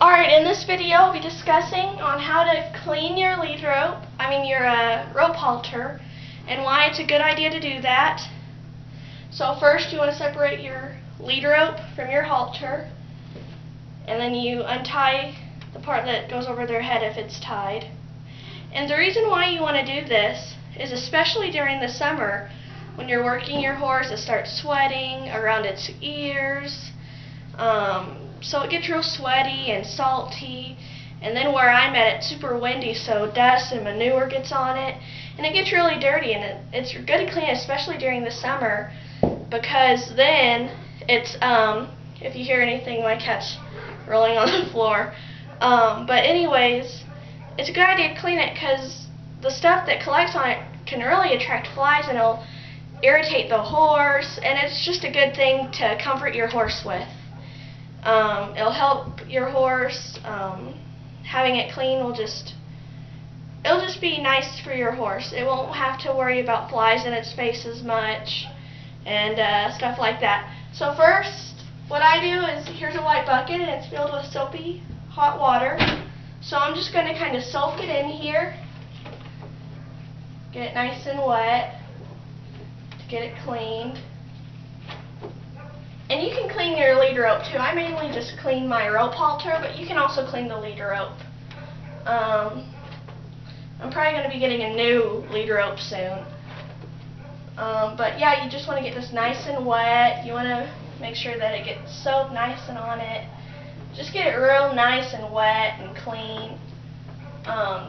Alright, in this video I'll be discussing on how to clean your your rope halter, and why it's a good idea to do that. So first you want to separate your lead rope from your halter, and then you untie the part that goes over their head if it's tied. And the reason why you want to do this is especially during the summer when you're working your horse, it starts sweating around its ears. So it gets real sweaty and salty, and then where I'm at, it's super windy, so dust and manure gets on it, and it gets really dirty. And it's good to clean, especially during the summer, because then it's if you hear anything, my cat's rolling on the floor. But anyways, it's a good idea to clean it because the stuff that collects on it can really attract flies, and it'll irritate the horse, and it's just a good thing to comfort your horse with. It'll help your horse. Having it clean it'll just be nice for your horse. It won't have to worry about flies in its face as much and stuff like that. So first, what I do is, here's a white bucket and it's filled with soapy hot water. So I'm just going to kind of soak it in here, get it nice and wet to get it cleaned. And you can clean your lead rope too. I mainly just clean my rope halter, but you can also clean the lead rope. I'm probably going to be getting a new lead rope soon. But yeah, you just want to get this nice and wet. You want to make sure that it gets soap nice and on it. Just get it real nice and wet and clean.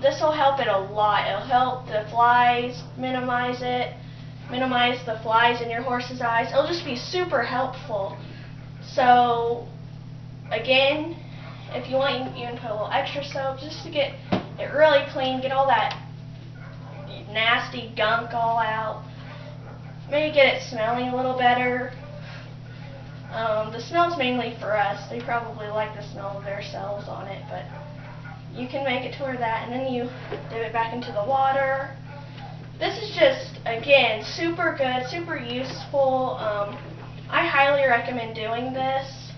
This will help it a lot. It'll help the flies, minimize the flies in your horse's eyes. It'll just be super helpful. So again, if you want, you can put a little extra soap just to get it really clean, get all that nasty gunk all out. Maybe get it smelling a little better. The smell's mainly for us. They probably like the smell of themselves on it, but you can make it to where that, and then you dip it back into the water. This is just, again, super good, super useful. I highly recommend doing this.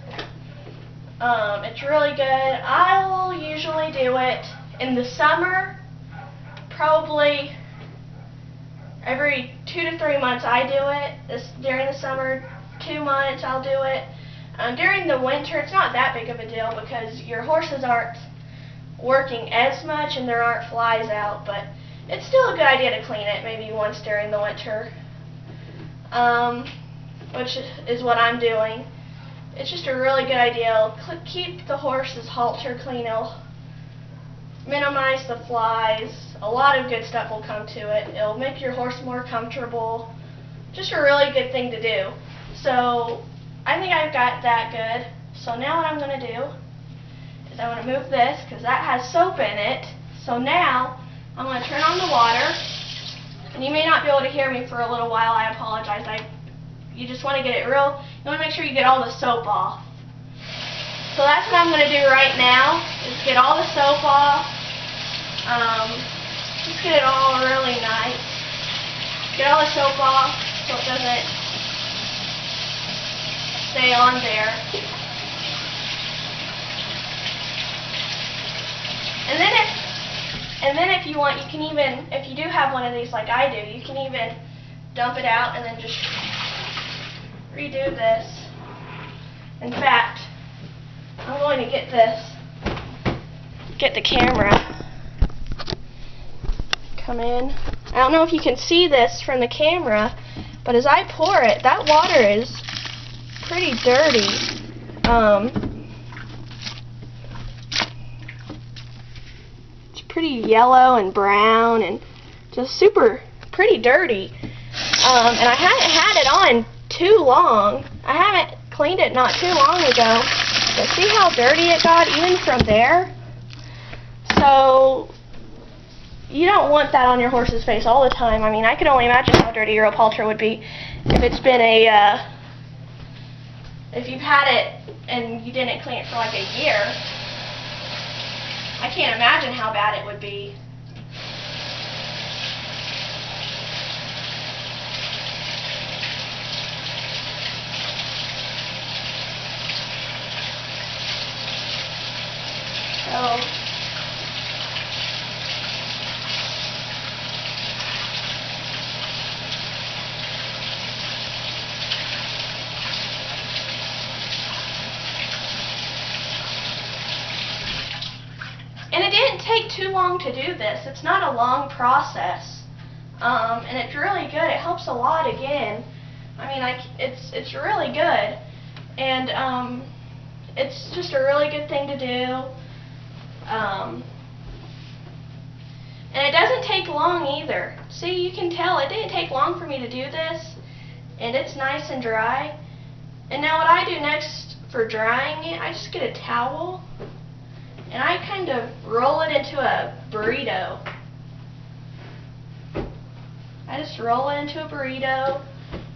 It's really good. I'll usually do it in the summer, probably every 2 to 3 months I do it. During the summer, 2 months I'll do it. During the winter, it's not that big of a deal because your horses aren't working as much and there aren't flies out, but it's still a good idea to clean it maybe once during the winter, which is what I'm doing. It's just a really good idea. It'll keep the horse's halter clean. It'll minimize the flies. A lot of good stuff will come to it. It'll make your horse more comfortable. Just a really good thing to do. So I think I've got that good. So now what I'm going to do is I'm going to move this because that has soap in it. So now I'm going to turn on the water, and you may not be able to hear me for a little while. I apologize. You just want to get it you want to make sure you get all the soap off. So that's what I'm going to do right now, is get all the soap off. Just get it all really nice. Get all the soap off so it doesn't stay on there. And then if you want, you can even, if you do have one of these like I do, you can even dump it out and then just redo this. In fact, I'm going to get the camera, come in. I don't know if you can see this from the camera, but as I pour it, that water is pretty dirty. Pretty yellow and brown and just pretty dirty. And I haven't had it on too long. I haven't cleaned it not too long ago. But see how dirty it got even from there? So you don't want that on your horse's face all the time. I mean, I could only imagine how dirty your rope halter would be if it's been if you've had it and you didn't clean it for like a year. I can't imagine how bad it would be. So and it didn't take too long to do this. It's not a long process, and it's really good. It helps a lot again. I mean, it's really good, and it's just a really good thing to do. And it doesn't take long either. See, you can tell it didn't take long for me to do this, and it's nice and dry. And now what I do next for drying it, I just get a towel and I kind of roll it into a burrito. I just roll it into a burrito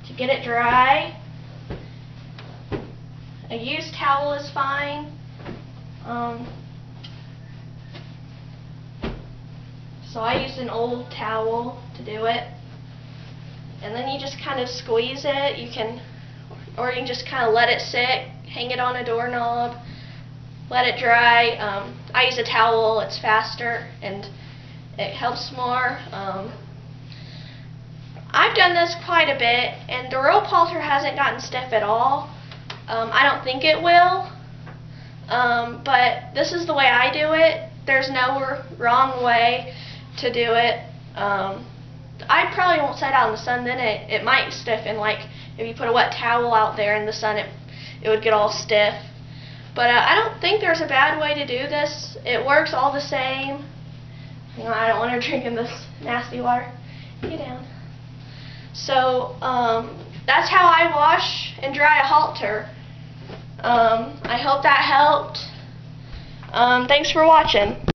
to get it dry. A used towel is fine. So I used an old towel to do it. And then you just kind of squeeze it. Or you can just kind of let it sit, hang it on a doorknob, let it dry. I use a towel, it's faster and it helps more. I've done this quite a bit, and the rope halter hasn't gotten stiff at all. I don't think it will, but this is the way I do it. There's no wrong way to do it. I probably won't set it out in the sun, then it might stiffen. Like if you put a wet towel out there in the sun, it would get all stiff. But I don't think there's a bad way to do this. It works all the same. You know, I don't want her drinking this nasty water. Get down. So that's how I wash and dry a halter. I hope that helped. Thanks for watching.